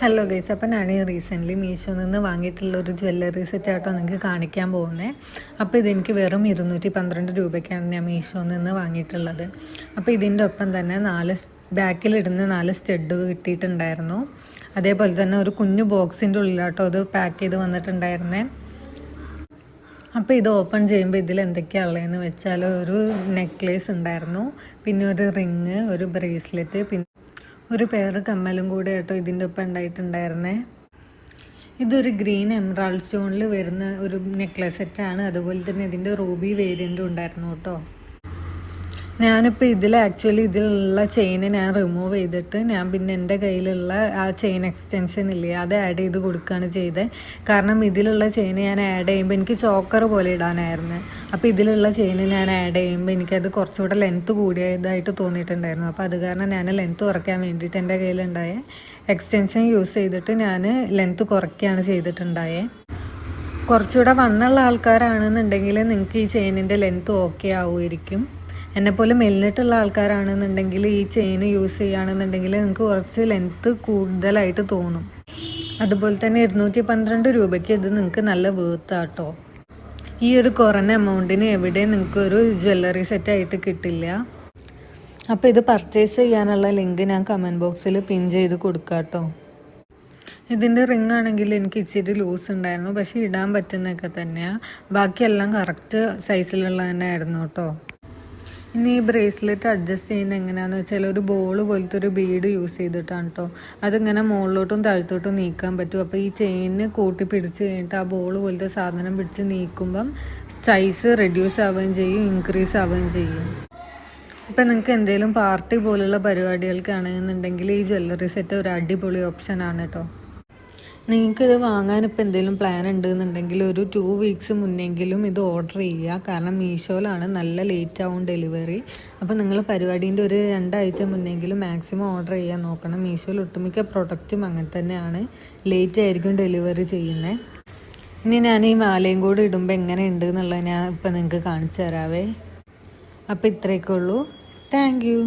Hello guys, അപ്പോൾ ഞാൻ recently മീഷോയിൽ നിന്ന് വാങ്ങിയിട്ടുള്ള ഒരു ജ്വല്ലറി സെറ്റായിട്ടോ നിങ്ങൾക്ക് കാണിക്കാൻ പോകുന്നത്. അപ്പോൾ ഇതെനിക്ക് വെറും 212 രൂപയ്ക്കാണ് ഞാൻ മീഷോയിൽ നിന്ന് വാങ്ങിയിട്ടുള്ളത്. അപ്പോൾ ഇതിൻ്റെ ഒപ്പം തന്നെ ബാക്കിലിടുന്ന 4 സ്റ്റഡ് കിട്ടിയിട്ടുണ്ടായിരുന്നു. അതേപോലെ തന്നെ ഒരു കുഞ്ഞു ബോക്സിൻ്റെ ഉള്ളിലാട്ടോ അത് പാക്ക് ചെയ്ത് വന്നിട്ടുണ്ടായിരുന്നേ. അപ്പോൾ ഇത് ഓപ്പൺ ചെയ്യുമ്പോൾ ഇതിൽ എന്തൊക്കെയാണ് ഉള്ളതെന്ന് വെച്ചാൽ ഒരു നെക്ലേസ് ഉണ്ടായിരുന്നു, പിന്നെ ഒരു റിങ്, ഒരു ബ്രേസ്ലെറ്റ്, പിന്നെ ഒരു പെയർ കമ്മലും കൂടെ കേട്ടോ ഇതിൻ്റെ ഒപ്പം ഉണ്ടായിട്ടുണ്ടായിരുന്നേ. ഇതൊരു ഗ്രീൻ എമറാൾഡ് സ്റ്റോണിൽ വരുന്ന ഒരു നെക്ലസ് സെറ്റാണ്. അതുപോലെ തന്നെ ഇതിൻ്റെ റൂബി വേരിയൻറ്റും ഉണ്ടായിരുന്നു കേട്ടോ. ഞാനിപ്പോൾ ഇതിലുള്ള ചെയിന് ഞാൻ റിമൂവ് ചെയ്തിട്ട് ഞാൻ പിന്നെ എൻ്റെ കയ്യിലുള്ള ആ ചെയിൻ എക്സ്റ്റൻഷൻ ഇല്ലേ അത് ആഡ് ചെയ്ത് കൊടുക്കുകയാണ് ചെയ്തത്. കാരണം ഇതിലുള്ള ചെയിന് ഞാൻ ആഡ് ചെയ്യുമ്പോൾ എനിക്ക് ചോക്കർ പോലെ ഇടാനായിരുന്നു. അപ്പോൾ ഇതിലുള്ള ചെയിന് ഞാൻ ആഡ് ചെയ്യുമ്പോൾ എനിക്കത് കുറച്ചുകൂടെ ലെങ്ത്ത് കൂടിയതായിട്ട് തോന്നിയിട്ടുണ്ടായിരുന്നു. അപ്പോൾ അത് കാരണം ഞാൻ ലെങ്ത്ത് കുറയ്ക്കാൻ വേണ്ടിയിട്ട് എൻ്റെ കയ്യിലുണ്ടായ എക്സ്റ്റൻഷൻ യൂസ് ചെയ്തിട്ട് ഞാൻ ലെങ്ത്ത് കുറയ്ക്കുകയാണ് ചെയ്തിട്ടുണ്ടായേ. കുറച്ചുകൂടെ വണ്ണുള്ള ആൾക്കാരാണെന്നുണ്ടെങ്കിൽ നിങ്ങൾക്ക് ഈ ചെയിനിൻ്റെ ലെങ്ത്ത് ഓക്കെ ആവുമായിരിക്കും. എന്നെപ്പോലെ മെലിഞ്ഞിട്ടുള്ള ആൾക്കാരാണെന്നുണ്ടെങ്കിൽ ഈ ചെയിൻ യൂസ് ചെയ്യുകയാണെന്നുണ്ടെങ്കിൽ നിങ്ങൾക്ക് കുറച്ച് ലെങ്ത്ത് കൂടുതലായിട്ട് തോന്നും. അതുപോലെ തന്നെ 212 രൂപയ്ക്ക് ഇത് നിങ്ങൾക്ക് നല്ല വേർത്താട്ടോ. ഈ ഒരു കുറഞ്ഞ എമൗണ്ടിന് എവിടെയും നിങ്ങൾക്കൊരു ജ്വല്ലറി സെറ്റായിട്ട് കിട്ടില്ല. അപ്പോൾ ഇത് പർച്ചേസ് ചെയ്യാനുള്ള ലിങ്ക് ഞാൻ കമൻറ്റ് ബോക്സിൽ പിൻ ചെയ്ത് കൊടുക്കാം കേട്ടോ. ഇതിൻ്റെ റിങ് ആണെങ്കിൽ എനിക്ക് ഇച്ചിരി ലൂസ് ഉണ്ടായിരുന്നു, പക്ഷേ ഇടാൻ പറ്റുന്നതൊക്കെ തന്നെയാണ്. ബാക്കിയെല്ലാം കറക്റ്റ് സൈസിലുള്ള തന്നെ ആയിരുന്നു കേട്ടോ. ഇനി ഈ ബ്രേസ്ലെറ്റ് അഡ്ജസ്റ്റ് ചെയ്യുന്നത് എങ്ങനെയാണെന്ന് വെച്ചാൽ ഒരു ബോൾ പോലത്തെ ഒരു ബീഡ് യൂസ് ചെയ്തിട്ടാണ് കേട്ടോ. അതിങ്ങനെ മുകളിലോട്ടും താഴത്തോട്ടും നീക്കാൻ പറ്റും. അപ്പോൾ ഈ ചെയിന് കൂട്ടി പിടിച്ച് കഴിഞ്ഞിട്ട് ആ ബോൾ പോലത്തെ സാധനം പിടിച്ച് നീക്കുമ്പം സൈസ് റെഡ്യൂസ് ആവുകയും ചെയ്യും, ഇൻക്രീസ് ആവുകയും ചെയ്യും. ഇപ്പം നിങ്ങൾക്ക് എന്തെങ്കിലും പാർട്ടി പോലുള്ള പരിപാടികൾക്കാണെന്നുണ്ടെങ്കിൽ ഈ ജ്വല്ലറി സെറ്റ് ഒരു അടിപൊളി ഓപ്ഷനാണ് കേട്ടോ. നിങ്ങൾക്കിത് വാങ്ങാൻ ഇപ്പോൾ എന്തെങ്കിലും പ്ലാൻ ഉണ്ടെന്നുണ്ടെങ്കിൽ ഒരു 2 വീക്സ് മുന്നെങ്കിലും ഇത് ഓർഡർ ചെയ്യുക. കാരണം മീഷോയിലാണ് നല്ല ലേറ്റ് ആവും ഡെലിവറി. അപ്പോൾ നിങ്ങൾ പരിപാടീൻ്റെ ഒരു 2 ആഴ്ച മുന്നെങ്കിലും മാക്സിമം ഓർഡർ ചെയ്യാൻ നോക്കണം. മീഷോയിൽ ഒട്ടുമിക്ക പ്രൊഡക്റ്റും അങ്ങനെ തന്നെയാണ്, ലേറ്റ് ആയിരിക്കും ഡെലിവറി ചെയ്യുന്നത്. ഇനി ഞാൻ ഈ മാലയും കൂടി ഇടുമ്പോൾ എങ്ങനെ ഉണ്ട് എന്നുള്ളത് ഞാൻ ഇപ്പോൾ നിങ്ങൾക്ക് കാണിച്ചു തരാവേ. അപ്പോൾ ഇത്രയൊക്കെ ഉള്ളൂ. Thank you.